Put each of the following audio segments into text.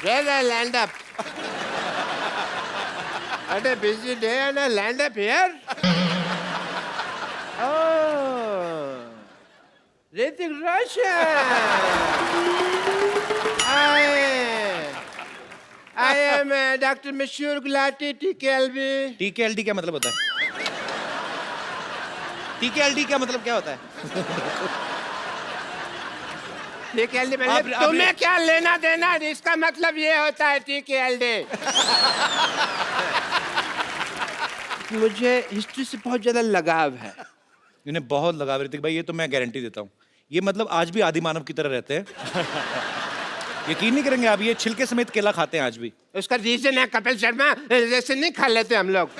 Where I land up? What a busy day and I land up here? Oh, Hrithik Roshan. I am Dr. Mashur Gulati, TKLB. TKLD क्या मतलब होता है? TKLD क्या मतलब क्या होता है? TKLD मतलब तुम्हें क्या लेना देना? इसका मतलब ये होता है TKLD. मुझे हिस्ट्री से बहुत ज्यादा लगाव है. इन्हें बहुत लगाव ऋतिक भाई, ये तो मैं गारंटी देता हूँ. ये मतलब आज भी आदि मानव की तरह रहते हैं. यकीन नहीं करेंगे आप, ये छिलके समेत केला खाते हैं आज भी. उसका रीजन है कपिल शर्मा, जैसे नहीं खा लेते हम लोग.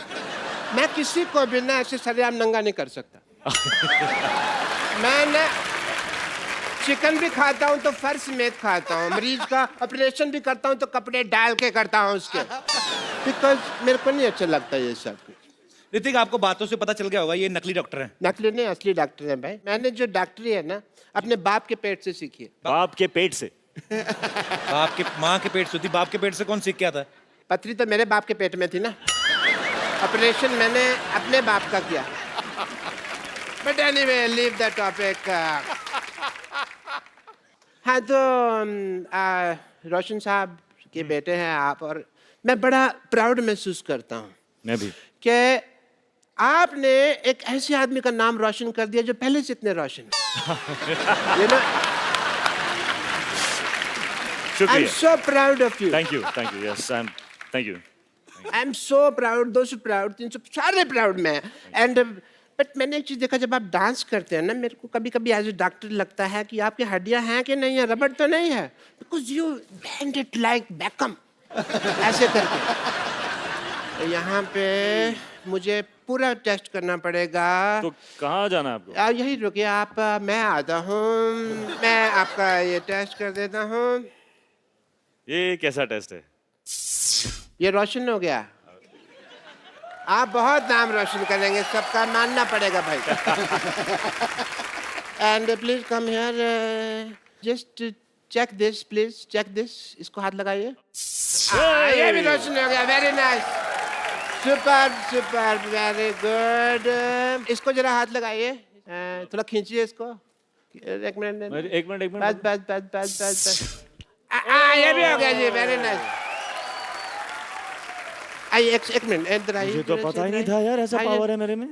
मैं किसी को भी ना ऐसे सरेआम नंगा नहीं कर सकता. मैं ना चिकन भी खाता हूँ तो फर्श समेत खाता हूँ. मरीज का ऑपरेशन भी करता हूँ तो कपड़े डाल के करता हूँ उसके. बिकॉज मेरे को नहीं अच्छा लगता ये सब. ऋतिक, आपको बातों से पता चल गया होगा ये नकली डॉक्टर हैं. नकली नहीं, असली डॉक्टर है भाई. मैंने जो डॉक्टरी है ना अपने बाप के पेट से सीखी है. बाप के पेट से? बाप के माँ के पेट से होती, बाप के पेट से कौन सीख के आता है? पथरी तो मेरे बाप के पेट में थी ना. ऑपरेशन मैंने अपने बाप का किया. But anyway, leave the topic. हाँ तो रोशन साहब के बेटे हैं आप, और मैं बड़ा प्राउड महसूस करता हूँ. मैं भी. कि आपने एक ऐसे आदमी का नाम रोशन कर दिया जो पहले से इतने रोशन है. You know, I'm शुक्रिया. so proud of you. Thank you. Yes, thank you. I'm so proud, those proud, 300 सारे proud मैं. And बट मैंने एक चीज देखा, जब आप डांस करते हैं ना, मेरे को कभी कभी एज ए डॉक्टर लगता है कि आपकी हड्डियां हैं कि नहीं है, रबड़ तो नहीं है. Because you band it like Beckham ऐसे करके. तो यहाँ पे मुझे पूरा टेस्ट करना पड़ेगा. तो कहाँ जाना है आपको? यही रुकिए आप, मैं आता हूँ. मैं आपका ये टेस्ट कर देता हूँ. ये कैसा टेस्ट है? ये रोशन हो गया. आप बहुत नाम रोशन करेंगे, सबका मानना पड़ेगा भाई. And please come here, just check this, please check this. इसको हाथ लगाइए. ये भी रोशन हो गया. Very nice, super super, very good. इसको जरा हाथ लगाइए, थोड़ा खींचिए इसको. एक मिनट. बस बस बस बस बस बस. ये भी हो गया जी. Very nice. आइए एक मिनट इधर आइए. मुझे तो पता ही नहीं था यार ऐसा पावर है मेरे में.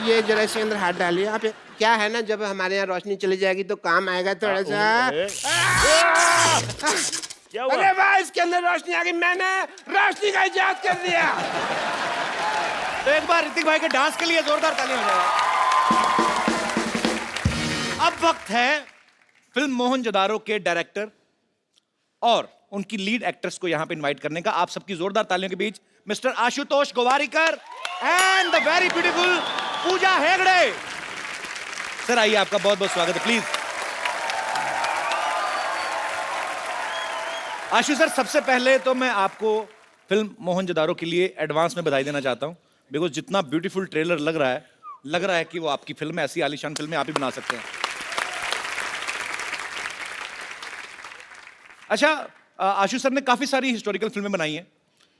ये जरा इसके अंदर हाथ डालिए आप. क्या है ना, जब हमारे यहाँ रोशनी चली जाएगी तो काम आएगा थोड़ा सा. क्या हुआ? अरे वाह, इसके अंदर रोशनी आ गई. मैंने रोशनी का इजाद कर दिया. तो एक बार ऋतिक भाई के डांस के लिए जोरदार ताली हो जाए. अब वक्त है फिल्म मोहनजोदारो के डायरेक्टर और उनकी लीड एक्ट्रेस को यहां पे इनवाइट करने का. आप सबकी जोरदार तालियों के बीच mister Ashutosh Gowariker and the very beautiful Pooja Hegde. Sir आइए, आपका बहुत बहुत स्वागत है. प्लीज आशु सर, सबसे पहले तो मैं आपको फिल्म मोहनजोदारो के लिए एडवांस में बधाई देना चाहता हूं. बिकॉज जितना ब्यूटीफुल ट्रेलर लग रहा है कि वो आपकी फिल्म है. ऐसी आलीशान फिल्में आप ही बना सकते हैं. अच्छा, आशु सर ने काफी सारी हिस्टोरिकल फिल्में बनाई हैं,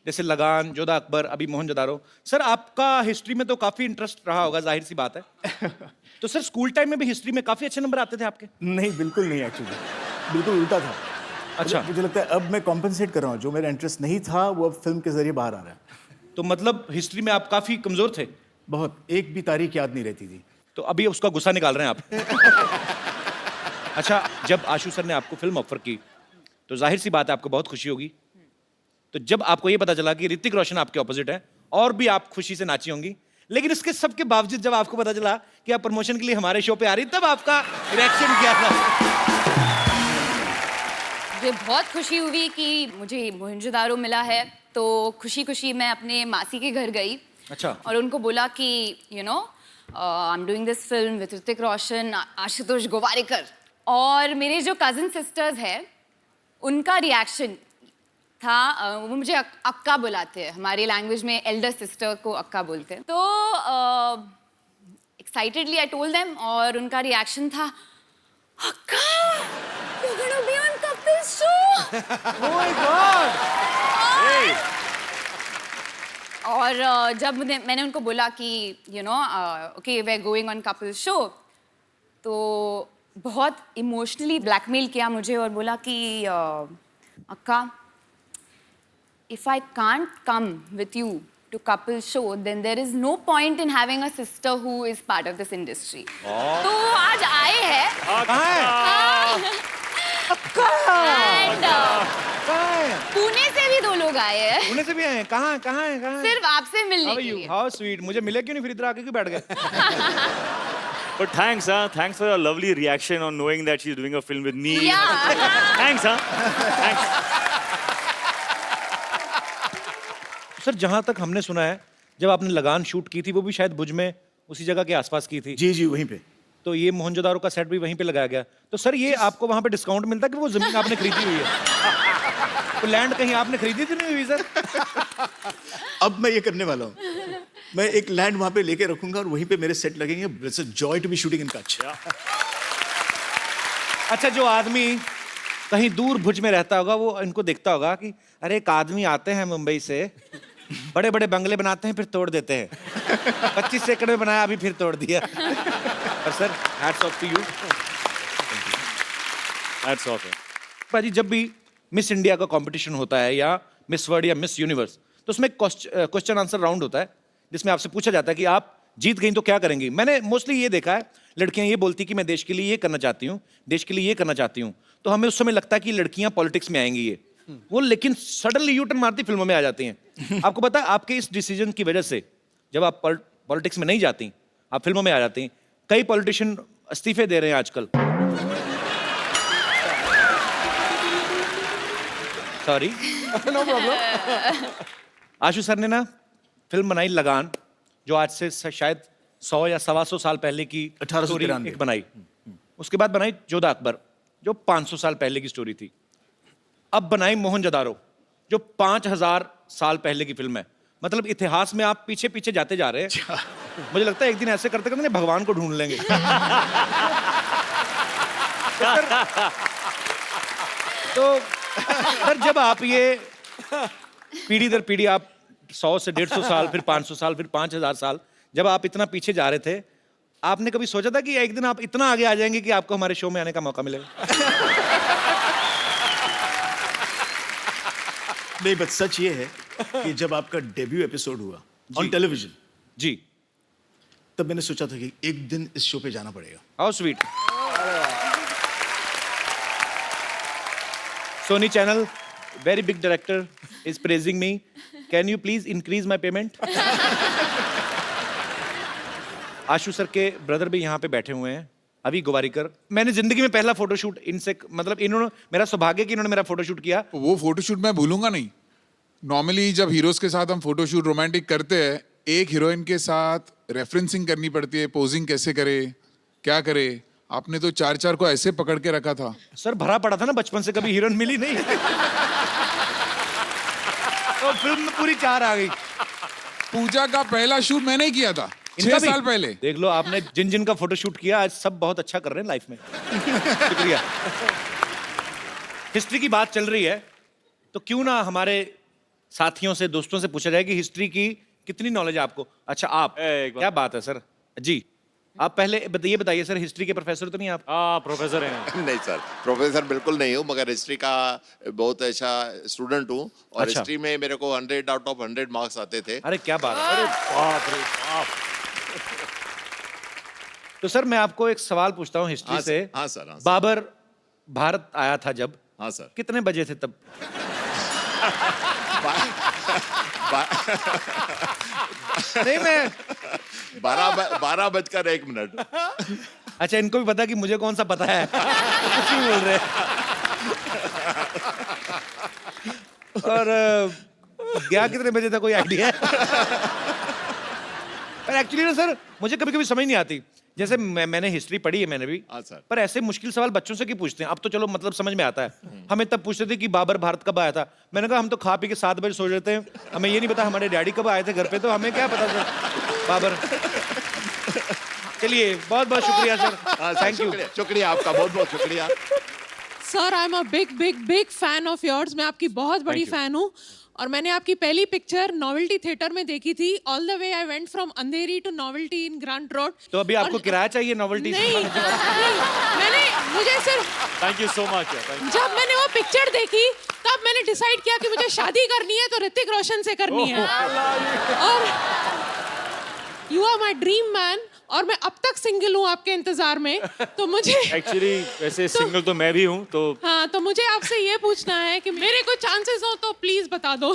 जैसे लगान, जोधा अकबर, अभी मोहनजोदारो. सर आपका हिस्ट्री में तो काफी इंटरेस्ट रहा होगा, जाहिर सी बात है. तो सर स्कूल टाइम में भी हिस्ट्री में काफी अच्छे नंबर आते थे आपके? नहीं, बिल्कुल नहीं. एक्चुअली बिल्कुल उल्टा था. अच्छा. मुझे लगता है अब मैं कॉम्पेंसेट कर रहा हूँ. जो मेरा इंटरेस्ट नहीं था वो अब फिल्म के जरिए बाहर आ रहा है. तो मतलब हिस्ट्री में आप काफी कमजोर थे? बहुत. एक भी तारीख याद नहीं रहती थी. तो अभी उसका गुस्सा निकाल रहे हैं आप. अच्छा, जब आशु सर ने आपको फिल्म ऑफर की तो जाहिर सी बात है आपको बहुत खुशी होगी. तो जब आपको ये पता चला कि ऋतिक रोशन आपके ऑपोजिट है, और भी आप खुशी से नाची होंगी. लेकिन इसके सबके बावजूद जब आपको पता चला कि आप प्रमोशन के लिए हमारे शो पे आ रही, तब आपका रिएक्शन क्या था? मुझे बहुत खुशी हुई कि मुझे मोहनजोदारो मिला है. तो खुशी खुशी मैं अपने मासी के घर गई. अच्छा. और उनको बोला कि you know I am doing this film with Hrithik Roshan, Ashutosh Gowariker. और मेरे जो कजिन सिस्टर्स हैं उनका रिएक्शन था, वो मुझे अक्का बुलाते हैं. हमारी लैंग्वेज में एल्डर सिस्टर को अक्का बोलते हैं. तो एक्साइटेडली आई टोल्ड देम, और उनका रिएक्शन था, अक्का, you're gonna be on Kapil show. Oh my God! और जब मैंने उनको बोला कि okay we are going on Kapil show, तो बहुत इमोशनली ब्लैकमेल किया मुझे और बोला कि अक्का, if I can't come with you to couple show, then there is no point in having a sister who is part of this industry. तो आज आए हैं कहाँ है? and कहाँ है? पुणे से भी 2 लोग आए हैं, पुणे से भी आए हैं? कहाँ है? कहाँ है? कहाँ है? सिर्फ आपसे मिलने How are के you? लिए। How sweet. मुझे मिले क्यों नहीं, फिर इधर आके क्यों बैठ गए? But thanks, thanks for your lovely reaction on knowing that she's doing a film with me. Yeah. Thanks, thanks. Sir जहाँ तक हमने सुना है, जब आपने लगान शूट की थी वो भी शायद भुज में उसी जगह के आसपास की थी, जी जी वहीं पे। तो ये मोहनजोदारो का सेट भी वहीं पे लगाया गया। तो सर ये आपको वहाँ पे डिस्काउंट मिलता है कि वो जमीन आपने खरीदी हुई है? तो लैंड कहीं आपने खरीदी थी नहीं हुई सर? अब मैं ये करने वाला हूँ, मैं एक लैंड वहाँ पे लेके रखूंगा और वहीं पे मेरे सेट लगेंगे। It's a joy to be shooting in Kutch. अच्छा, जो आदमी कहीं दूर भुज में रहता होगा वो इनको देखता होगा कि अरे एक आदमी आते हैं मुंबई से, बड़े बड़े बंगले बनाते हैं फिर तोड़ देते हैं, 25 एकड़ में बनाया अभी फिर तोड़ दिया। और sir hats off to you. Hats off. भाजी जब भी मिस इंडिया का कंपटीशन होता है या मिस वर्ल्ड या मिस यूनिवर्स, तो उसमें क्वेश्चन आंसर राउंड होता है जिसमें आपसे पूछा जाता है कि आप जीत गई तो क्या करेंगी। मैंने मोस्टली ये देखा है, लड़कियां ये बोलती कि मैं देश के लिए ये करना चाहती हूँ, देश के लिए ये करना चाहती हूँ, तो हमें उस समय लगता है कि लड़कियां पॉलिटिक्स में आएंगी ये वो, लेकिन सडनली यू टर्न मारती फिल्मों में आ जाती हैं। आपको पता है आपके इस डिसीजन की वजह से जब आप पॉलिटिक्स में नहीं जाती, आप फिल्मों में आ जाती, कई पॉलिटिशियन इस्तीफे दे रहे हैं आजकल। Sorry, no problem. Ashu sir ने ना फिल्म बनाई लगान, जो आज से शायद 100 या 125 साल पहले की 1893 एक बनाई। उसके बाद बनाई जोधा अकबर, जो 500 साल पहले की स्टोरी थी। अब बनाई मोहनजोदारो, जो 5000 साल पहले की फिल्म है। मतलब इतिहास में आप पीछे पीछे जाते जा रहे हैं। मुझे लगता है एक दिन ऐसे करते करते भगवान को ढूंढ लेंगे। तो सर जब आप ये पीढ़ी दर पीढ़ी आप 100 से 150 साल, फिर 500 साल, फिर 5000 साल, जब आप इतना पीछे जा रहे थे, आपने कभी सोचा था कि एक दिन आप इतना आगे आ जाएंगे कि आपको हमारे शो में आने का मौका मिलेगा? नहीं, बस सच ये है कि जब आपका डेब्यू एपिसोड हुआ ऑन टेलीविजन, जी, तब मैंने सोचा था कि एक दिन इस शो पे जाना पड़ेगा। How sweet. Sony channel, very big director is praising me. Can you please increase my payment? Ashu sir के ब्रदर भी यहाँ पे बैठे हुए हैं, अभी गोवारिकर। मैंने जिंदगी में पहला फोटोशूट इनसे, मतलब इन्होंने, मेरा सौभाग्य कि इन्होंने मेरा फोटोशूट किया। वो फोटोशूट मैं भूलूंगा नहीं। नॉर्मली जब हीरोज के साथ हम फोटोशूट रोमांटिक करते हैं, एक हीरोइन के साथ रेफरेंसिंग करनी पड़ती है, पोजिंग कैसे करे, क्या करे। आपने तो 4 को ऐसे पकड़ के रखा था। सर भरा पड़ा था ना बचपन से, कभी हीरोइन मिली नहीं। तो फिल्म में पूरी 4 आ गई। पूजा का पहला शूट मैंने ही किया था 6 साल पहले। देख लो आपने जिन जिन का फोटोशूट किया, आज सब बहुत अच्छा कर रहे हैं लाइफ में। शुक्रिया। हिस्ट्री की बात चल रही है, तो क्यों ना हमारे साथियों से, दोस्तों से पूछा जाए कि हिस्ट्री की कितनी नॉलेज है आपको। अच्छा आप, क्या बात है सर जी, आप पहले ये बताइए सर, हिस्ट्री के प्रोफेसर तो नहीं आप? प्रोफेसर हैं। नहीं सर, प्रोफेसर बिल्कुल नहीं हूँ, मगर हिस्ट्री का बहुत अच्छा स्टूडेंट हूँ। और अच्छा। हिस्ट्री में मेरे को 100 आउट ऑफ 100 मार्क्स आते थे। अरे क्या बात है। अरे बाप रे बाप। तो सर मैं आपको एक सवाल पूछता हूँ हिस्ट्री से। हाँ सर, हाँ सर। बाबर भारत आया था जब, हाँ सर। कितने बजे थे तब? नहीं मैं 12:01। अच्छा, इनको भी पता कि मुझे कौन सा पता है। कुछ नहीं बोल रहे। और गया कितने बजे था, कोई आइडिया है? पर एक्चुअली ना सर, मुझे कभी कभी समझ नहीं आती। जैसे मैंने हिस्ट्री पढ़ी है, मैंने भी, हाँ सर। पर ऐसे मुश्किल सवाल बच्चों से क्यों पूछते हैं? अब तो चलो मतलब समझ में आता है। हमें तब पूछते थे कि बाबर भारत कब आया था। मैंने कहा हम तो खा पी के 7 बजे सो जाते हैं, हमें ये नहीं पता हमारे डैडी कब आए थे घर पे, तो हमें क्या पता सर बाबर। चलिए बहुत बहुत शुक्रिया सर, हाँ सर, थैंक यू। शुक्रिया आपका, बहुत बहुत शुक्रिया। Sir I am a big fan of yours. मैं आपकी बहुत बड़ी फैन हूँ और मैंने आपकी पहली पिक्चर नॉवेल्टी थिएटर में देखी थी. All the way I went from Andheri to Novelty in Grant Road. तो अभी आपको किराया चाहिए नॉवेल्टी? नहीं, मैंने मुझे सिर्फ थैंक यू सो मच. जब मैंने वो पिक्चर देखी तब मैंने डिसाइड किया कि मुझे शादी करनी है तो ऋतिक रोशन से करनी है. और you are my dream man और मैं अब तक सिंगल हूँ आपके इंतजार में. तो मुझे एक्चुअली वैसे सिंगल तो मैं भी हूँ. तो हाँ, तो मुझे आपसे ये पूछना है कि मेरे कोई चांसेस हो तो प्लीज बता दो.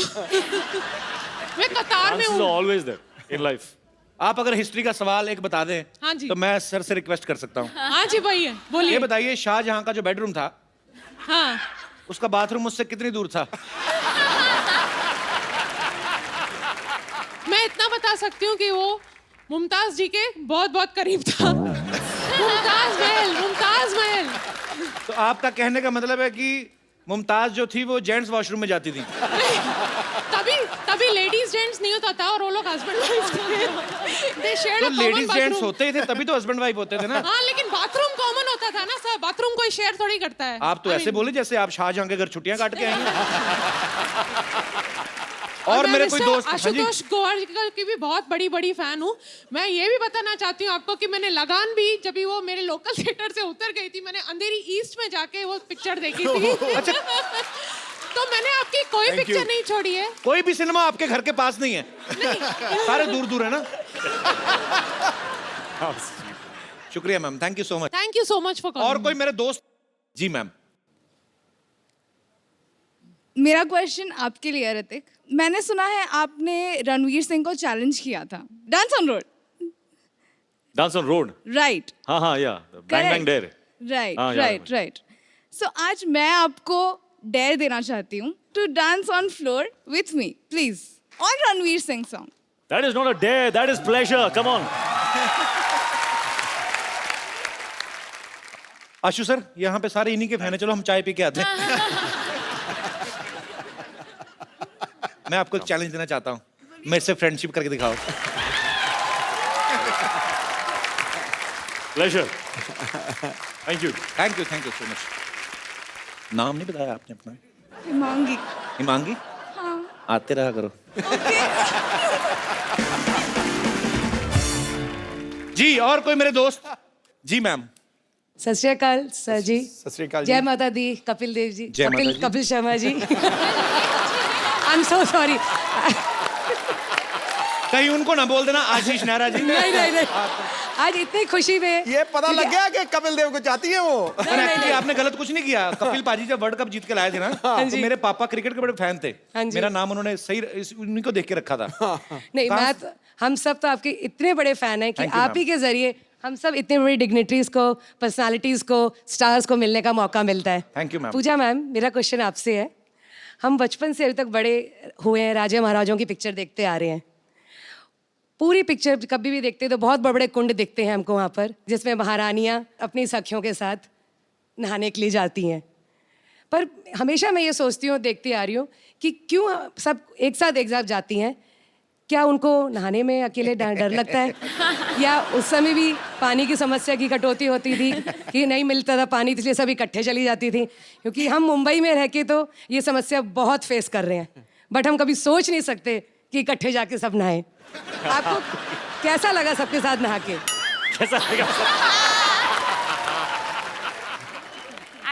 मैं कतार में हूँ. Always there in life. आप अगर हिस्ट्री का सवाल एक बता दें हाँ जी. तो मैं सर से रिक्वेस्ट कर सकता हूँ. हाँ जी भैया बोलिए. ये बताइए, शाहजहां का जो बेडरूम था, हाँ, उसका बाथरूम मुझसे कितनी दूर था? मैं इतना बता सकती हूँ कि वो मुमताज जी के बहुत बहुत करीब था. मुमताज महल. तो आपका कहने का मतलब है कि मुमताज जो थी वो जेंट्स वॉशरूम में जाती थी? तभी लेडीज जेंट्स नहीं होता था और वो लोग हस्बैंड वाइफ थे. They shared तो a common ladies gents bathroom. होते ही थे तभी तो हस्बैंड वाइफ होते थे ना. हाँ, लेकिन बाथरूम कॉमन होता था ना सर. बाथरूम कोई शेयर थोड़ी करता है. आप तो ऐसे बोले जैसे आप शाहजहां के घर छुट्टियां काट के आए हैं. और मैं मेरे कोई मिस्टर दोस्त, हाँ जी, आशुतोष गोवारिकर की भी बहुत बड़ी फैन हूँ. मैं ये भी बताना चाहती हूँ आपको कि मैंने लगान भी, जब भी वो मेरे लोकल थिएटर से उतर गई थी, मैंने अंधेरी ईस्ट में जाके वो पिक्चर देखी थी. तो मैंने आपकी कोई पिक्चर नहीं छोड़ी है. कोई भी सिनेमा आपके घर के पास नहीं है. सारे दूर दूर है ना. शुक्रिया ma'am, thank you so much. Thank you so much for और कोई मेरे दोस्त? जी मैम. मेरा क्वेश्चन आपके लिए है ऋतिक. मैंने सुना है आपने रणवीर सिंह को चैलेंज किया था dance on road. Dance on road. Right. हाँ या bang bang dare. Right. So आज मैं आपको डेयर देना चाहती हूँ to dance on floor with me please on Ranveer Singh song. That is not a dare, that is pleasure. Come on. Ashu sir, यहाँ पे सारे इन्हीं के फैन है. चलो हम चाय पी के आते हैं. मैं आपको एक चैलेंज देना चाहता हूँ. मेरे से फ्रेंडशिप करके दिखाओ. Pleasure. Thank you so much. नाम नहीं बताया आपने अपना? हिमांगी. हिमांगी? हाँ. आते रहा करो. जी, और कोई मेरे दोस्त? जी मैम. सत श्री अकाल सर जी. सत श्री अकाल जी. जय माता दी. कपिल देव जी. जय माता दी. Kapil Sharma ji. I am so sorry. कहीं उनको ना बोल देना आशीष नेहरा जी. नहीं. आज इतनी खुशी में ये पता लग गया कि कपिल देव को चाहती है वो. और एक्चुअली आपने गलत कुछ नहीं किया. कपिल पाजी जब वर्ल्ड कप जीत के लाए थे ना, तो मेरे पापा क्रिकेट के बड़े फैन थे. मेरा नाम उन्होंने सही उन्हीं को देख के रखा था. नहीं, मैं तो, हम सब तो आपके इतने बड़े फैन हैं कि आप ही के जरिए हम सब इतने बड़ी डिग्निटरीज को, पर्सनालिटीज को, स्टार्स को मिलने का मौका मिलता है. Thank you ma'am. Pooja ma'am, मेरा क्वेश्चन आपसे है. हम बचपन से अभी तक बड़े हुए हैं, राजा महाराजाओं की पिक्चर देखते आ रहे हैं. पूरी पिक्चर कभी भी देखते हैं तो बहुत बड़े कुंड दिखते हैं हमको वहाँ पर, जिसमें महारानियाँ अपनी सखियों के साथ नहाने के लिए जाती हैं. पर हमेशा मैं ये सोचती हूँ, देखती आ रही हूँ कि क्यों सब एक साथ जाती हैं. क्या उनको नहाने में अकेले डर लगता है, या उस समय भी पानी की समस्या की कटौती होती थी कि नहीं मिलता था पानी, इसलिए सब इकट्ठे चली जाती थी? क्योंकि हम मुंबई में रह के तो ये समस्या बहुत फेस कर रहे हैं, बट हम कभी सोच नहीं सकते कि इकट्ठे जाके सब नहाएं. आपको कैसा लगा सबके साथ नहा के? कैसा लगा?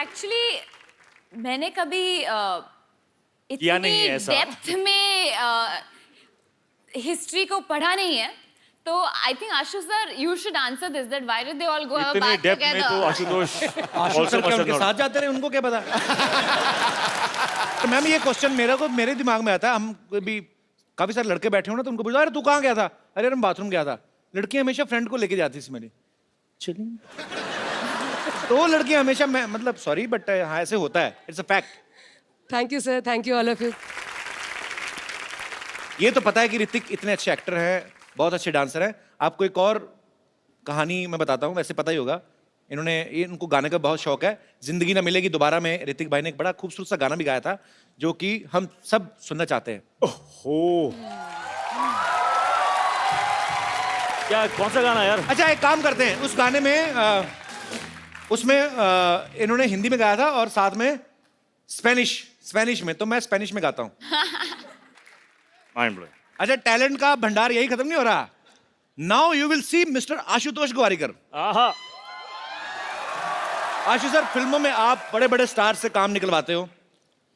एक्चुअली मैंने कभी किया नहीं है इतनी ऐसा. डेप्थ में हिस्ट्री को पढ़ा नहीं है. तो I think Ashu sir, you should answer this, that why did they all go have a इतने बाथ डेप्थ में तो टुगेदर. आशुतोष आशु सर क्या उनके साथ जाते रहे, उनको क्या पता. तो मैम ये क्वेश्चन मेरे दिमाग में आता है. हम भी काफी सारे लड़के बैठे हो ना, तो उनको पूछा, अरे तू कहाँ गया था? अरे मैं बाथरूम गया था. लड़कियां हमेशा फ्रेंड को लेके जाती थी मेरी. चलिए, तो लड़कियां हमेशा, मैं मतलब सॉरी बट हाँ ऐसे होता है. It's a fact. Thank you sir, thank you all of you. ये तो पता है कि ऋतिक इतने अच्छे एक्टर हैं, बहुत अच्छे डांसर हैं. आपको एक और कहानी मैं बताता हूँ, वैसे पता ही होगा. इनको गाने का बहुत शौक है. जिंदगी ना मिलेगी दोबारा में ऋतिक भाई ने एक बड़ा खूबसूरत सा गाना भी गाया था, जो कि हम सब सुनना चाहते हैं. ओहो, क्या, कौन सा गाना यार? अच्छा, एक काम करते हैं, उस गाने में उसमें इन्होंने हिंदी में गाया था और साथ में स्पेनिश में, तो मैं स्पेनिश में गाता हूँ। Mind blowing. अच्छा, टैलेंट का भंडार यही खत्म नहीं हो रहा। Now you will see mister Ashutosh Gowariker. आहा। आशु सर, फिल्मों में आप बड़े बड़े स्टार से काम निकलवाते हो,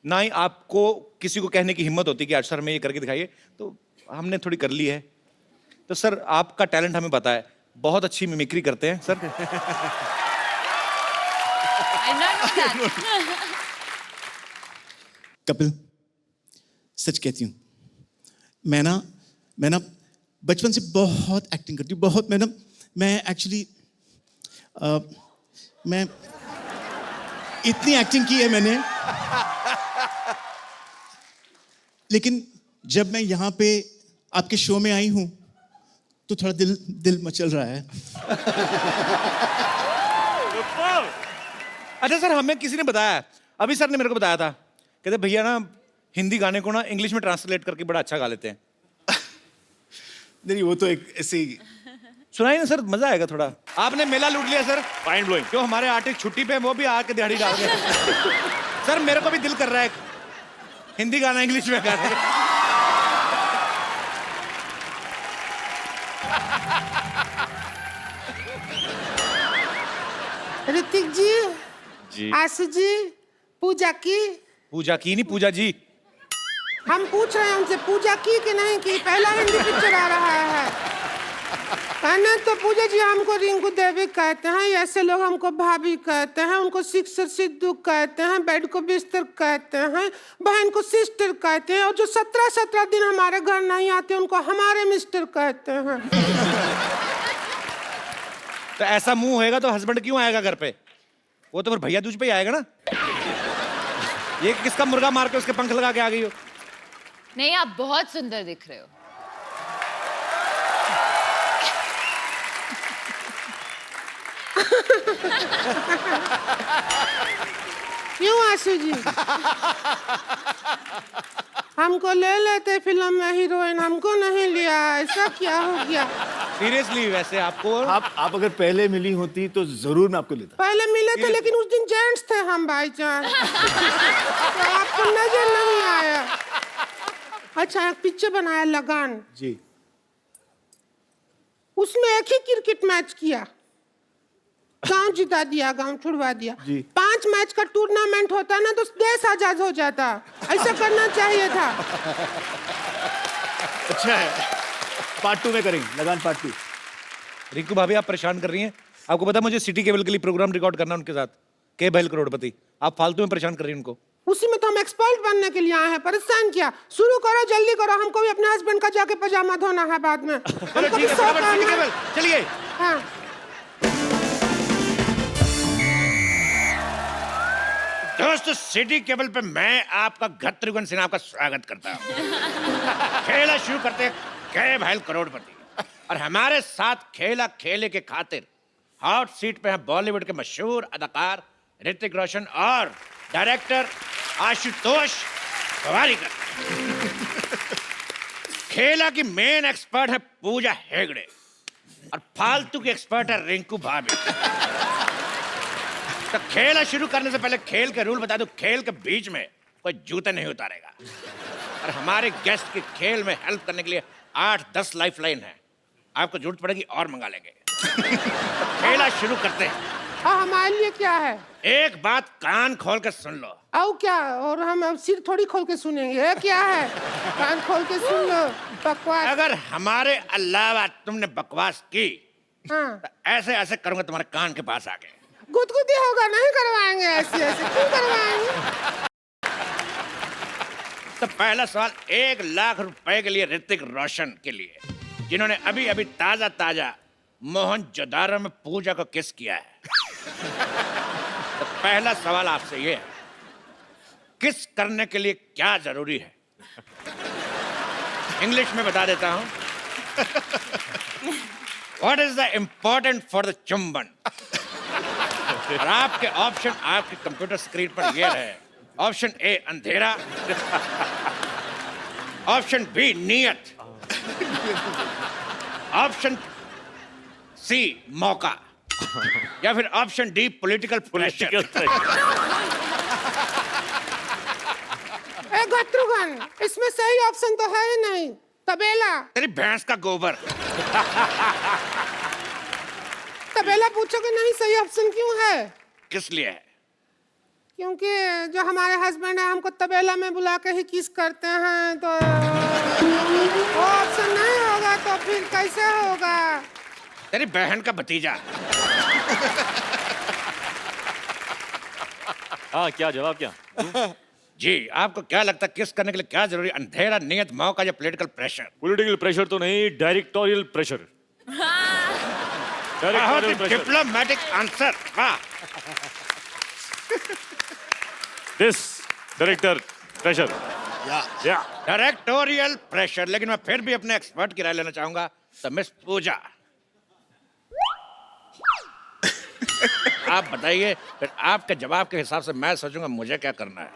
ना ही आपको किसी को कहने की हिम्मत होती कि आज सर में ये करके दिखाइए, तो हमने थोड़ी कर ली है। तो सर, आपका टैलेंट हमें पता है, बहुत अच्छी मिमिक्री करते हैं sir. I know that. Kapil, सच कहती हूँ, मैं ना बचपन से बहुत एक्टिंग करती हूँ, बहुत। मैं एक्चुअली मैं इतनी एक्टिंग की है मैंने, लेकिन जब मैं यहाँ पे आपके शो में आई हूँ तो थोड़ा दिल मचल रहा है। अच्छा सर, हमें किसी ने बताया, अभी सर ने मेरे को बताया था, कहते भैया ना हिंदी गाने को ना इंग्लिश में ट्रांसलेट करके बड़ा अच्छा गा लेते हैं। नहीं, वो तो एक ऐसे ही। सुनाइए ना सर, मजा आएगा थोड़ा। आपने मेला लूट लिया सर। Mind blowing. जो हमारे आर्टिस्ट छुट्टी पे हैं, वो भी आके दिहाड़ी डाल रहे हैं। सर, मेरे को भी दिल कर रहा है हिंदी गाना इंग्लिश में गाने का। ऋतिक जी, आशु जी, पूजा की नहीं, पूजा जी। हम पूछ रहे हैं उनसे, पूजा की कि नहीं की? पहला हिंदी पिक्चर आ रहा है। कहना तो पूजा जी हमको रिंकू देवी कहते हैं, ऐसे लोग हमको भाभी कहते हैं, उनको सिक्सर सिद्धू कहते हैं, बेड को बिस्तर कहते हैं, बहन को सिस्टर कहते हैं, और जो 17 दिन हमारे घर नहीं आते उनको हमारे मिस्टर कहते हैं। तो ऐसा मुंह होएगा तो हस्बैंड क्यों आएगा घर पे? वो तो फिर भैया दूज पे ही आएगा ना। ये किसका मुर्गा मार के उसके पंख लगा के आ गई हो? नहीं, आप बहुत सुंदर दिख रहे हो। क्यों आशु जी? हमको ले लेते फिल्म में हीरोइन, हमको नहीं लिया, ऐसा क्या हो गया? सीरियसली, वैसे आपको आप अगर पहले मिली होती तो जरूर मैं आपको लेता। पहले मिले थे, लेकिन उस दिन जेंट्स थे हम भाईजान, तो आपको नजर नहीं आया। अच्छा, एक पिक्चर बनाया लगान जी, उसमें एक ही क्रिकेट मैच किया, गांव जिता दिया, गांव छुड़वा दिया। जी। 5 मैच का टूर्नामेंट होता ना तो देश आजाद हो जाता, ऐसा करना चाहिए था। अच्छा है, पार्ट 2 में करेंगे, लगान पार्ट 2। रिंकू भाभी, आप परेशान कर रही हैं। आपको पता है मुझे सिटी केबल के लिए प्रोग्राम रिकॉर्ड करना उनके साथ, के बैल करोड़पति। आप फालतू में परेशान कर रही हैं उनको। उसी में तो हम एक्सपर्ट बनने के लिए आए हैं, परेशान किया। शुरू करो, जल्दी करो, हमको भी अपने हस्बैंड का जाके पजामा धोना है बाद में। हमको भी सो करना है। चलिए। हाँ। दोस्तों, सिटी केबल पे मैं आपका गत्रुघ्न सिन्हा का स्वागत करता हूँ। खेला शुरू करते हैं के भाई करोड़पति, और हमारे साथ खेला खेले के खातिर हॉट सीट पे हैं बॉलीवुड के मशहूर अदाकार ऋतिक रोशन और डायरेक्टर आशुतोष गोवारिकर। खेला की मेन एक्सपर्ट है पूजा हेगड़े और फालतू की एक्सपर्ट है रिंकू भाभी। तो खेला शुरू करने से पहले खेल के रूल बता दूं, खेल के बीच में कोई जूते नहीं उतारेगा, और हमारे गेस्ट की खेल में हेल्प करने के लिए 8-10 लाइफलाइन है, आपको जरूरत पड़ेगी और मंगा लेंगे। तो खेला शुरू करते हैं। और हमारे लिए क्या है? एक बात कान खोल के सुन लो। और क्या? और हम अब सिर थोड़ी खोल के सुनेंगे, ये क्या है? कान खोल के सुन लो, बकवास। अगर हमारे अलावा तुमने बकवास की, हाँ। तो ऐसे ऐसे करूंगा तुम्हारे कान के पास आके। गुदगुदी होगा, नहीं करवाएंगे ऐसे ऐसे, क्यों करवाएंगे? तो पहला सवाल 1 लाख रुपए के लिए ऋतिक रोशन के लिए, जिन्होंने अभी अभी ताजा मोहनजोदारो में पूजा को किस किया है। तो पहला सवाल आपसे ये है, किस करने के लिए क्या जरूरी है? इंग्लिश में बता देता हूं। What is the important for the चुंबन? और आपके ऑप्शन आपके कंप्यूटर स्क्रीन पर ये रहे। ऑप्शन ए अंधेरा, ऑप्शन बी नियत, ऑप्शन सी मौका, या फिर ऑप्शन डी पॉलिटिकल प्रेशर? ए गत्रुगन, इसमें सही ऑप्शन तो है ही नहीं। तबेला। तेरी भैंस का गोबर। तबेला पूछोगे नहीं सही ऑप्शन क्यों है? किस लिए है? क्योंकि जो हमारे हस्बैंड है हमको तबेला में बुला के ही किस करते हैं, तो वो ऑप्शन नहीं होगा तो फिर कैसे होगा? तेरी बहन का भतीजा। हाँ, क्या जवाब क्या? जी, आपको क्या लगता है किस करने के लिए क्या जरूरी? अंधेरा, नियत, मौका या पॉलिटिकल प्रेशर? पॉलिटिकल प्रेशर तो नहीं, डायरेक्टोरियल प्रेशर। बहुत ही डिप्लोमेटिक आंसर। वाह। This director pressure. या डायरेक्टोरियल प्रेशर। लेकिन मैं फिर भी अपने एक्सपर्ट की राय लेना चाहूंगा। तो मिस पूजा, आप बताइए, फिर आपके जवाब के हिसाब से मैं सोचूंगा मुझे क्या करना है।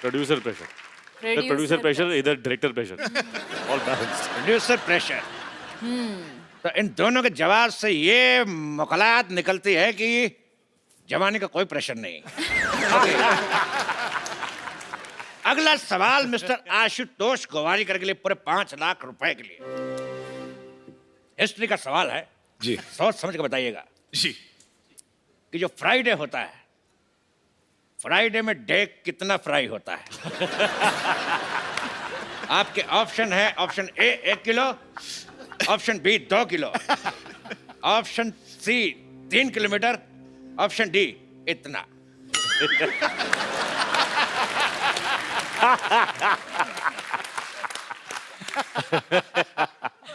Producer pressure. प्रोड्यूसर प्रेशर, इधर director pressure. All balanced. Producer pressure. तो इन दोनों के जवाब से ये मुकलात निकलती है कि जवानी का कोई प्रेशर नहीं। अगला सवाल मिस्टर आशुतोष गोवारिकर के लिए, पूरे 5 लाख रुपए के लिए। हिस्ट्री का सवाल है जी। सोच समझ के बताइएगा जी। कि जो फ्राइडे होता है, फ्राइडे में डे कितना फ्राई होता है? आपके ऑप्शन है, option A 1 kilo, option B 2 kilo, option C 3 kilometre, option D इतना।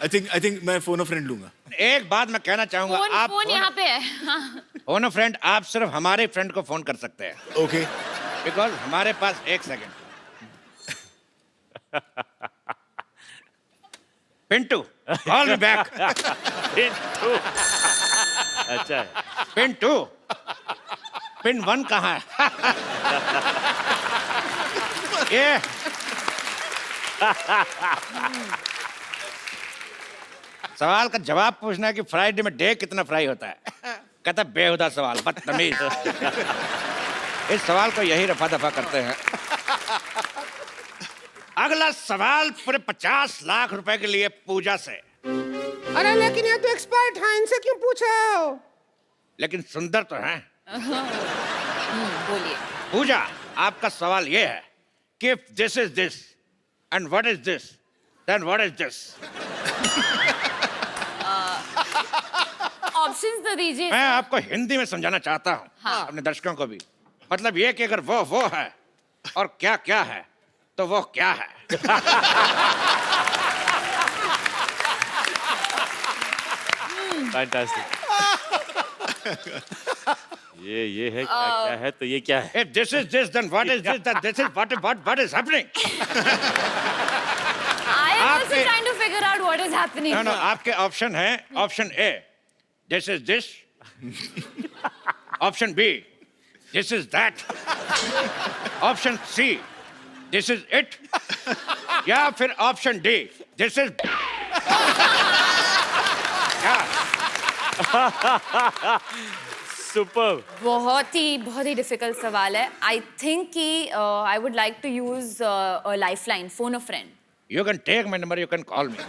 आई थिंक मैं फोन अ फ्रेंड लूंगा। एक बात मैं कहना चाहूंगा, आप फोन यहाँ पे है। फोन फ्रेंड, आप सिर्फ हमारे फ्रेंड को फोन कर सकते हैं। ओके। बिकॉज हमारे पास 1 second. Pintu, call me back. Pintu. अच्छा है। पिंटू, पिन 1 कहाँ है? ये सवाल का जवाब पूछना है कि फ्राइडे में डे कितना फ्राई होता है। कहता बेहुदा सवाल, बदतमीज। इस सवाल को यही रफा दफा करते हैं। अगला सवाल पूरे 50 लाख रुपए के लिए पूजा से। अरे लेकिन ये तो एक्सपर्ट हैं, इनसे क्यों पूछ रहे हो? लेकिन सुंदर तो हैं। बोलिए। पूजा, आपका सवाल ये है कि if this is this and what is this, then what is this? Options तो दीजिए। मैं आपको हिंदी में समझाना चाहता हूँ, हाँ। अपने दर्शकों को भी। मतलब ये कि अगर वो है और क्या क्या है, तो वो क्या है? फैंटास्टिक। ये है क्या है, तो ये क्या है? If this is this, then what is this? That this is what is happening? I am also trying to figure out what is happening. No, आपके ऑप्शन है, option A this is this, option B this is that, option C this is it, या फिर option D this is super. बहुत ही difficult सवाल है। I think कि I would like to use a lifeline, phone a friend. You can take my number, you can call me.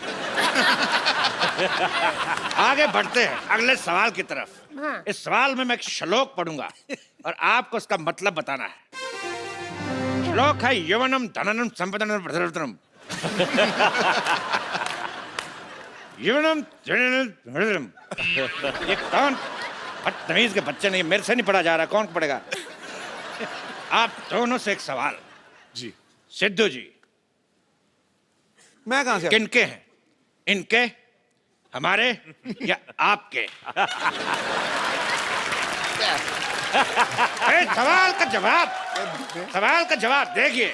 आगे बढ़ते हैं अगले सवाल की तरफ। हाँ। इस सवाल में मैं एक श्लोक पढ़ूंगा और आपको उसका मतलब बताना है। श्लोक है यवनम धननम संपदनम प्रधनम। यवनम धननम। ये कौन बदतमीज के बच्चे नहीं, मेरे से नहीं पढ़ा जा रहा, कौन पढ़ेगा? आप दोनों से एक सवाल। जी। सिद्धू जी, मैं कहां से? किनके हैं? इनके, हमारे या आपके? सवाल का जवाब देखिए।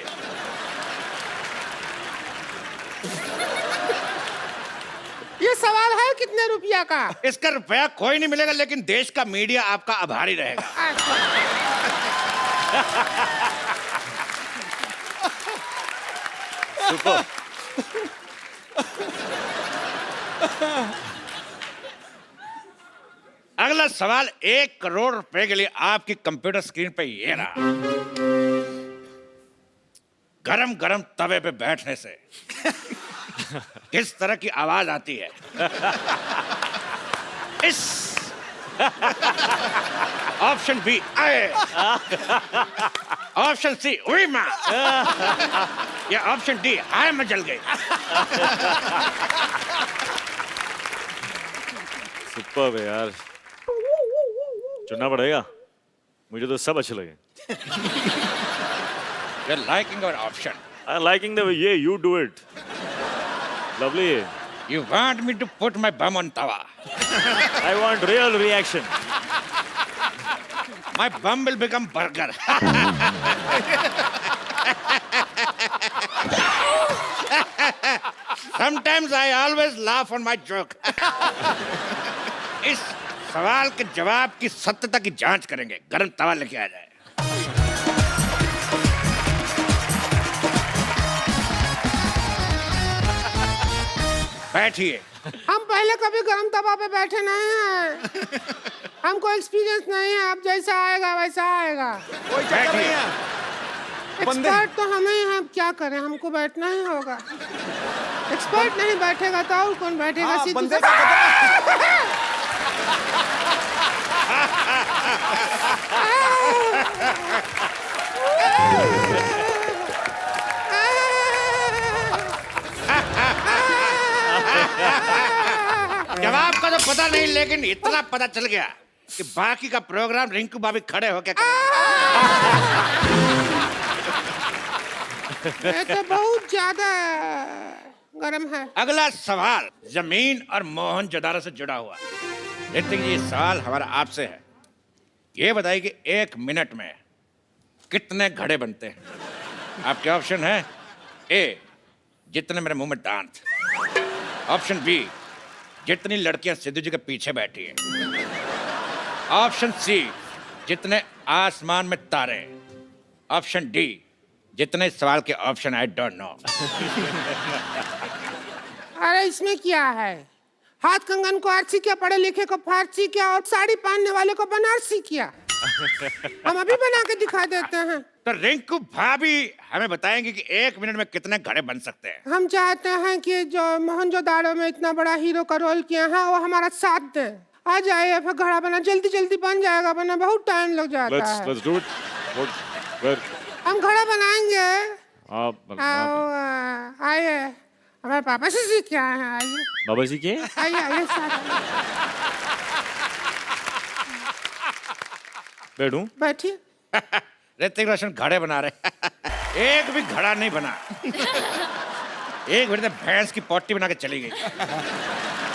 ये सवाल है कितने रुपया का? इसका रुपया कोई नहीं मिलेगा, लेकिन देश का मीडिया आपका आभारी रहेगा। अगला सवाल 1 करोड़ रुपए के लिए आपकी कंप्यूटर स्क्रीन पे ये रहा। गरम गरम तवे पे बैठने से किस तरह की आवाज आती है? इस ऑप्शन बी आए, ऑप्शन सी उई मां, या ऑप्शन डी हाय मैं जल गई। सुपर है यार, चुनना पड़ेगा। मुझे तो सब अच्छे लगे। You're liking our option. I'm liking the way you do it. Lovely. You want me to put my bum on tawa? I want real reaction. My bum will become burger. Sometimes I always laugh on my joke. इस सवाल के जवाब की सत्यता की जांच करेंगे। गरम तवा लेके आ जाए। बैठिए। हम पहले कभी गरम तवा पे बैठे नहीं हैं। हमको एक्सपीरियंस नहीं है। अब जैसा आएगा वैसा आएगा। बैठिए। एक्सपर्ट तो हम ही हैं। क्या करें, हमको बैठना ही होगा। एक्सपर्ट नहीं बैठेगा तो और कौन बैठेगा? जवाब का तो पता नहीं, लेकिन इतना पता चल गया कि बाकी का प्रोग्राम रिंकू भाभी खड़े होके ये तो बहुत ज्यादा गरम है। अगला सवाल जमीन और मोहनजोदारो से जुड़ा हुआ। ऋतिक जी, सवाल हमारा आपसे है। ये बताइए कि 1 मिनट में कितने घड़े बनते हैं? आपके ऑप्शन है ए, जितने मेरे मुंह में दांत। ऑप्शन बी, जितनी लड़कियां सिद्धू जी के पीछे बैठी हैं। ऑप्शन सी, जितने आसमान में तारे। ऑप्शन डी, जितने सवाल के ऑप्शन आई डोंट नो। अरे इसमें क्या है? हाथ कंगन को आरसी किया, पढ़े लिखे को फारसी किया और साड़ी पहनने वाले को बनारसी किया। हम अभी बना के दिखा देते हैं। तो रिंकू भाभी हमें बताएंगे कि 1 मिनट में कितने घड़े बन सकते हैं। हम चाहते हैं कि जो मोहनजोदारो में इतना बड़ा हीरो का रोल किया है वो हमारा साथ दे। आ जाइए, फिर घड़ा बना जल्दी जल्दी बन जाएगा, वरना बहुत टाइम लग जाता है। Let's do it. हम घड़ा बनाएंगे। आप आइए, हमारे पापा से सीख के आए हैं। आइए बाबा जी के आइए आइए साथ बैठूं? बैठिए। ऋतिक रोशन घड़े बना रहे। एक भी घड़ा नहीं बना। एक मिनट में भैंस की पोटी बना के चली गई।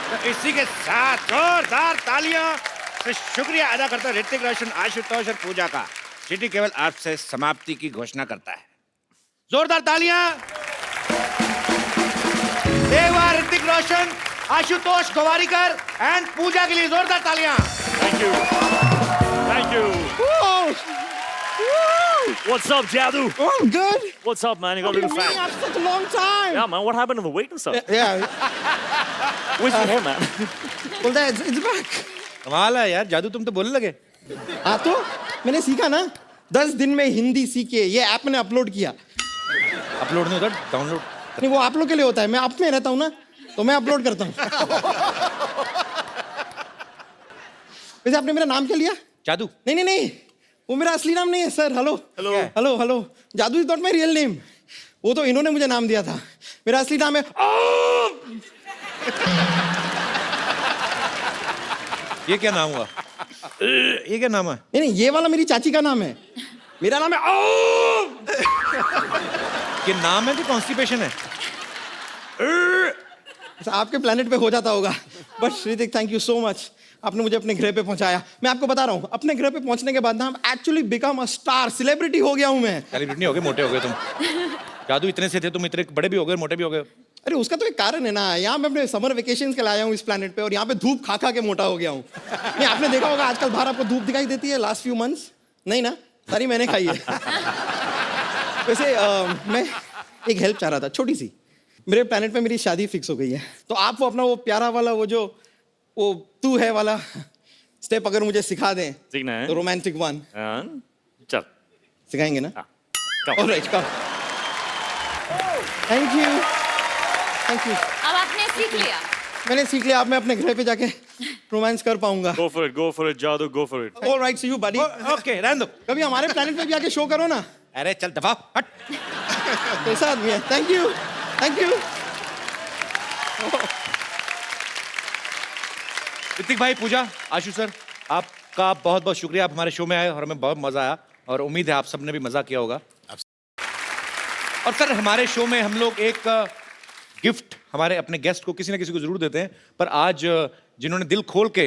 तो इसी के साथ जोरदार तालियां से शुक्रिया अदा करता है ऋतिक रोशन, आशुतोष और पूजा का। सिटी केवल आपसे समाप्ति की घोषणा करता है। जोरदार तालियां एक बार ऋतिक रोशन, आशुतोष गोवारिकर एंड पूजा के लिए। जोरदार तालियां। Thank you. Thank you. What's up, Jadu? Oh, I'm good. What's up, man? You got a little fat. After such a long time. Yeah, man. What happened to the weight and stuff? Yeah. Where's your hair, man? Well, it's back. कमाल है यार, जादू तुम तो बोलने लगे। हाँ तो मैंने सीखा ना, 10 दिन में हिंदी सीखे। ये ऐप मैंने अपलोड किया। अपलोड नहीं होता, डाउनलोड। नहीं, वो आप लोग के लिए होता है। मैं आप में रहता हूँ ना, तो मैं अपलोड करता हूँ। वैसे आपने मेरा नाम क्या लिया? जादू। नहीं नहीं नहीं, वो मेरा असली नाम नहीं है sir. Hello Hello. Hello hello, Jadoo is not my real name. वो तो इन्होंने मुझे नाम दिया था। मेरा असली नाम है ये क्या नाम हुआ? ये क्या नाम है? नहीं नहीं, ये वाला मेरी चाची का नाम है। मेरा नाम है ये नाम है कि कॉन्स्टिपेशन है? आपके प्लेनेट पे हो जाता होगा। But Shritik, thank you so much, आपने मुझे अपने ग्रह पे पहुंचाया। मैं आपको बता रहा हूँ, अपने ग्रह पे पहुंचने के बाद ना हम actually become a star, celebrity हो गया हूँ मैं। सेलिब्रिटी नहीं हो गए, मोटे हो गए तुम। जादू इतने से थे, तुम इतने बड़े भी हो गए, मोटे भी हो गए। अरे उसका तो एक कारण है ना, यहाँ मैं अपने समर वेकेशन के लाया हूँ इस प्लेनेट पे, और यहाँ पे धूप खा खा के मोटा हो गया हूँ। नहीं, आपने देखा होगा आजकल बाहर आपको धूप दिखाई देती है लास्ट फ्यू मंथ्स? नहीं ना, सारी मैंने खाई है। वैसे मैं एक हेल्प चाह रहा था, छोटी सी। मेरे प्लेनेट पे मेरी शादी फिक्स हो गई है, तो आप वो अपना वो प्यारा वाला वो तू है वाला स्टेप अगर मुझे सिखा दें सीखना है तो रोमांटिक वन चल सिखाएंगे ना? come. Alright come. Thank you thank you. अब आपने सीख लिया। मैंने सीख लिया, अब मैं अपने घर पे जाके रोमांस कर पाऊंगा। go for it जादू go for it alright see you buddy. Okay रहने दो। कभी हमारे प्लेनेट पे भी आके शो करो ना। अरे चल दफा हट। कैसा आदमी है। Thank you thank you. Hrithik भाई, पूजा, आशु सर, आपका बहुत बहुत शुक्रिया। आप हमारे शो में आए और हमें बहुत मजा आया और उम्मीद है आप सबने भी मजा किया होगा। और सर हमारे शो में हम लोग एक गिफ्ट हमारे अपने गेस्ट को किसी ना किसी को जरूर देते हैं, पर आज जिन्होंने दिल खोल के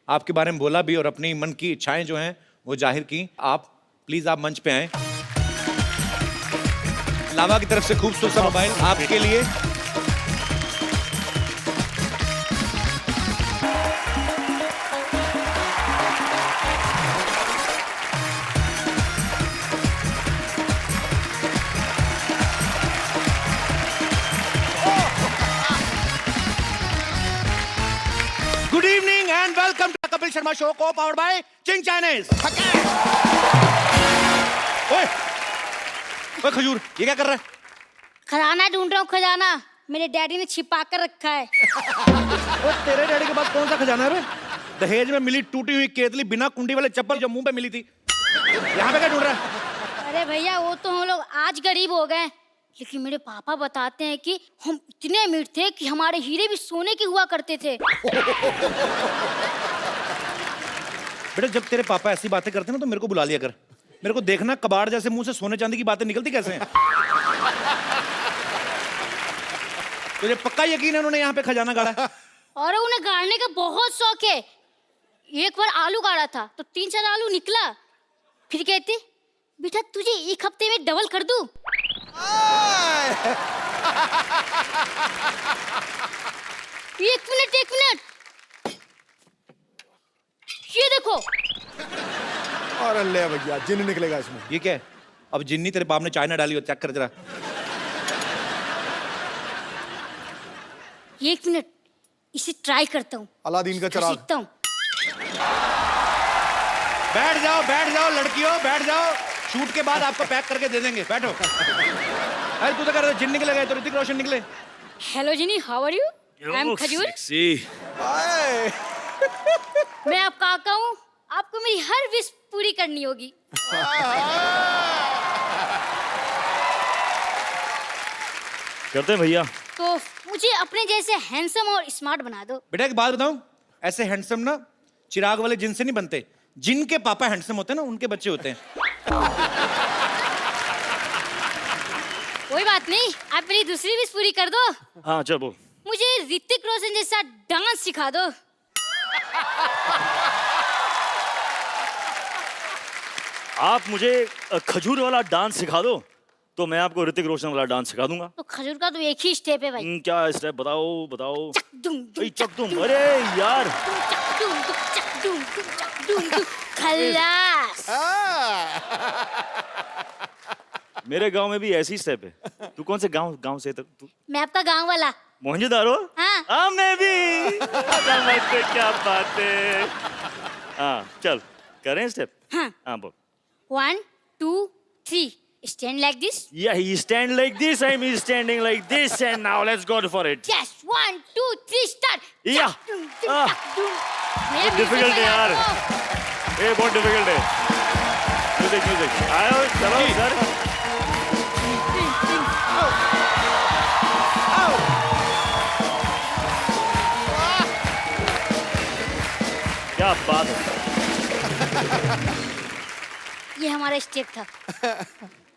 आपके बारे में बोला भी और अपनी मन की इच्छाएं जो हैं वो जाहिर की, आप प्लीज आप मंच पे आए। लावा की तरफ से खूबसूरत सा मोबाइल आपके लिए। Good evening and welcome to Kapil Sharma show को पावर्ड बाय चिंग चाइनीज। ओए ओए खजूर, ये क्या कर रहा है? खजाना ढूंढ रहा हूँ, खजाना मेरे डैडी ने छिपा कर रखा है। ओए तेरे डैडी के पास कौन सा खजाना है बे? दहेज में मिली टूटी हुई केतली बिना कुंडी वाले चप्पल जो मुंह पे मिली थी, यहाँ पे क्या ढूंढ रहा है? अरे भैया वो तो हम लोग आज गरीब हो गए, लेकिन मेरे पापा बताते हैं कि हम इतने अमीर थे कि हमारे हीरे भी सोने के हुआ करते थे। बेटा जब तेरे पापा ऐसी बातें करते हैं ना तो मेरे को बुला लिया कर। मेरे को देखना कबाड़ जैसे मुंह से सोने चांदी की बातें निकलती कैसे हैं। तुझे पक्का यकीन है उन्होंने यहाँ पे खजाना गाड़ा है? और उन्हें गाड़ने का बहुत शौक है। एक बार आलू गाड़ा था तो 3-4 आलू निकला, फिर कहते बेटा तुझे एक हफ्ते में डबल कर दूं। एक मिनट ये देखो। और ले भैया जिन निकलेगा इसमें। ये क्या है? अब जिन्नी तेरे बाप ने चाइना डाली हो, चेक कर जरा। एक मिनट इसे ट्राई करता हूँ। अलादीन का चिराग। सीखता हूँ। बैठ जाओ लड़कियों, बैठ जाओ। शूट के बाद आपको पैक करके दे देंगे, बैठो। अरे तू तो कर जिन निकले गए तो ऋतिक रोशन निकले। हेलो जिनी, how are you? I am खजूर। मैं आपका काका हूँ, आपको मेरी हर विश पूरी करनी होगी। करते हैं भैया। तो मुझे अपने जैसे हैंडसम और स्मार्ट बना दो। बेटा एक बात बताऊं, ऐसे हैंडसम ना चिराग वाले जिन से नहीं बनते। जिनके पापा हैंडसम होते हैं ना उनके बच्चे होते हैं। कोई बात नहीं, आप मेरी दूसरी विश पूरी कर दो। हाँ चल बोल। मुझे ऋतिक रोशन जैसा डांस सिखा दो। आप मुझे खजूर वाला डांस सिखा दो तो मैं आपको ऋतिक रोशन वाला डांस सिखा दूंगा। तो खजूर का तो एक ही स्टेप है भाई। क्या स्टेप बताओ बताओ। दुम चक दुम। अरे यार खल्लास। मेरे गांव में भी ऐसी स्टेप है। तू कौन से गांव से तू? मैं आपका गांव वाला। मोहनजोदारो? हाँ मैं भी। क्या बात है। हाँ चल करें स्टेप। हाँ बोल। 1 2 3 stand like this. Yeah, he stand like this. I'm standing like this, and now let's go for it. Yes, 1 2 3 start. Yeah. Difficult है यार। ये बहुत difficult है। Music. आओ चलो सर। क्या बात है। ये हमारा स्टेप था।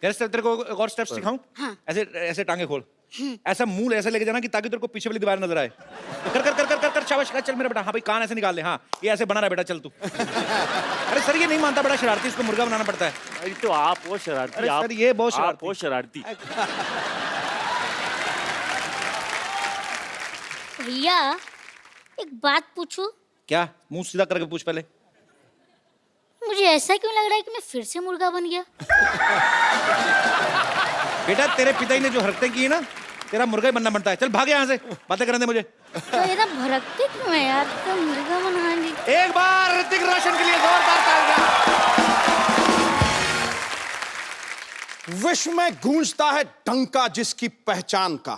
तेरे को एक और स्टेप सिखाऊं? हाँ। ऐसे टांगे खोल, ऐसा मुंह ऐसे लेके जाना कि ताकि तेरे को पीछे वाली दीवार नजर आए। कर कर कर कर कर कर शाबाश, चल मेरा बेटा। हाँ भाई कान ऐसे निकाल ले। हाँ ये ऐसे बना रहा बेटा, चल तू। अरे सर ये नहीं मानता, बड़ा शरारती, इसको मुर्गा बनाना पड़ता है। तो आप वो शरारती। अरे सर ये बहुत शरारती। आप वो शरारती। भैया एक बात पूछूं? क्या? मुंह सीधा करके पूछ पहले। मुझे ऐसा क्यों लग रहा है कि मैं फिर से मुर्गा बन गया? बेटा तेरे पिताजी ने जो हरकतें की ना तेरा मुर्गा ही बनना बनता है। चल भाग यहाँ से, बातें करने दे मुझे। तो ये ना भड़कते क्यों है यार, तो मुर्गा बना ली। एक बार ऋतिक रोशन के लिए जोरदार तालियां। विश्व में गूंजता है डंका जिसकी पहचान का,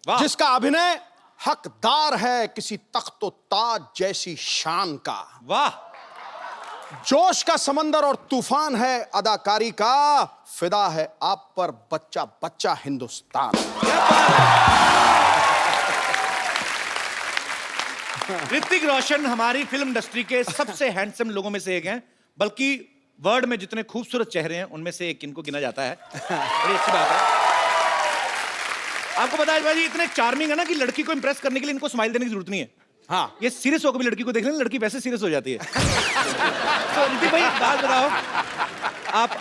वाह। जिसका अभिनय हकदार है किसी तख्तो ताज जैसी शान का। वाह। जोश का समंदर और तूफान है अदाकारी का, फिदा है आप पर बच्चा बच्चा हिंदुस्तान। ऋतिक रोशन हमारी फिल्म इंडस्ट्री के सबसे हैंडसम लोगों में से एक हैं, बल्कि वर्ल्ड में जितने खूबसूरत चेहरे हैं उनमें से एक इनको गिना जाता है। बड़ी अच्छी बात है। आपको पता है भाई, इतने चार्मिंग है ना कि लड़की को इंप्रेस करने के लिए इनको स्माइल देने की जरूरत नहीं है। हाँ, ये सीरियस होकर भी लड़की को देख लें, लड़की वैसे सीरियस हो जाती है। तो ऋतिक भाई बात बताओ,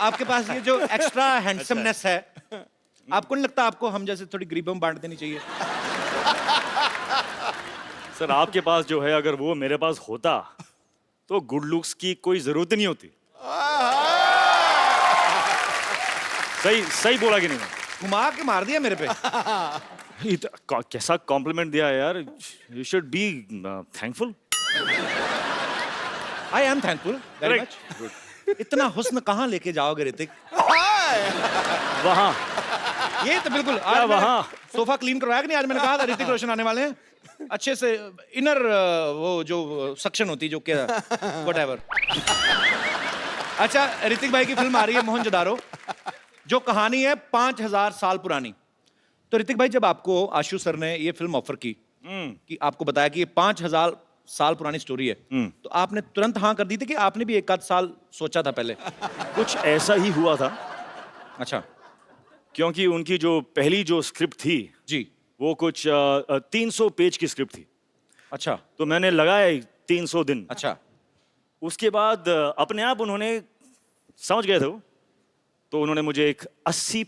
आपके पास ये जो एक्स्ट्रा हैंडसमनेस है, आपको नहीं लगता आपको हम जैसे थोड़ी गरीबों में बांट देनी चाहिए? सर आपके पास जो है, अगर वो मेरे पास होता तो गुड लुक्स की कोई जरूरत नहीं होती। सही सही बोला कि नहीं? घुमा के मार दिया मेरे पे। कैसा कॉम्प्लीमेंट दिया यार। You should be thankful. I am thankful very much. इतना हुस्न कहाँ लेके जाओगे ऋतिक? वहाँ। ये तो बिल्कुल क्या वहाँ? सोफा क्लीन करवाया कि नहीं? आज मैंने कहा था ऋतिक रोशन आने वाले हैं, अच्छे से इनर वो जो सक्शन होती जो क्या व्हाटएवर। अच्छा, ऋतिक भाई की फिल्म आ रही है मोहनजोदारो, जो कहानी है 5000 साल पुरानी। तो ऋतिक भाई, जब आपको आशु सर ने ये फिल्म ऑफर की, कि आपको बताया कि ये 5000 साल पुरानी स्टोरी है, तो आपने तुरंत हाँ कर दी थी कि आपने भी एक आध साल सोचा था पहले? कुछ ऐसा ही हुआ था। अच्छा। क्योंकि उनकी जो पहली जो स्क्रिप्ट थी जी, वो कुछ 300 पेज की स्क्रिप्ट थी। अच्छा। तो मैंने लगाए 300 दिन। अच्छा। उसके बाद अपने आप उन्होंने समझ गए थे वो, तो उन्होंने मुझे एक 80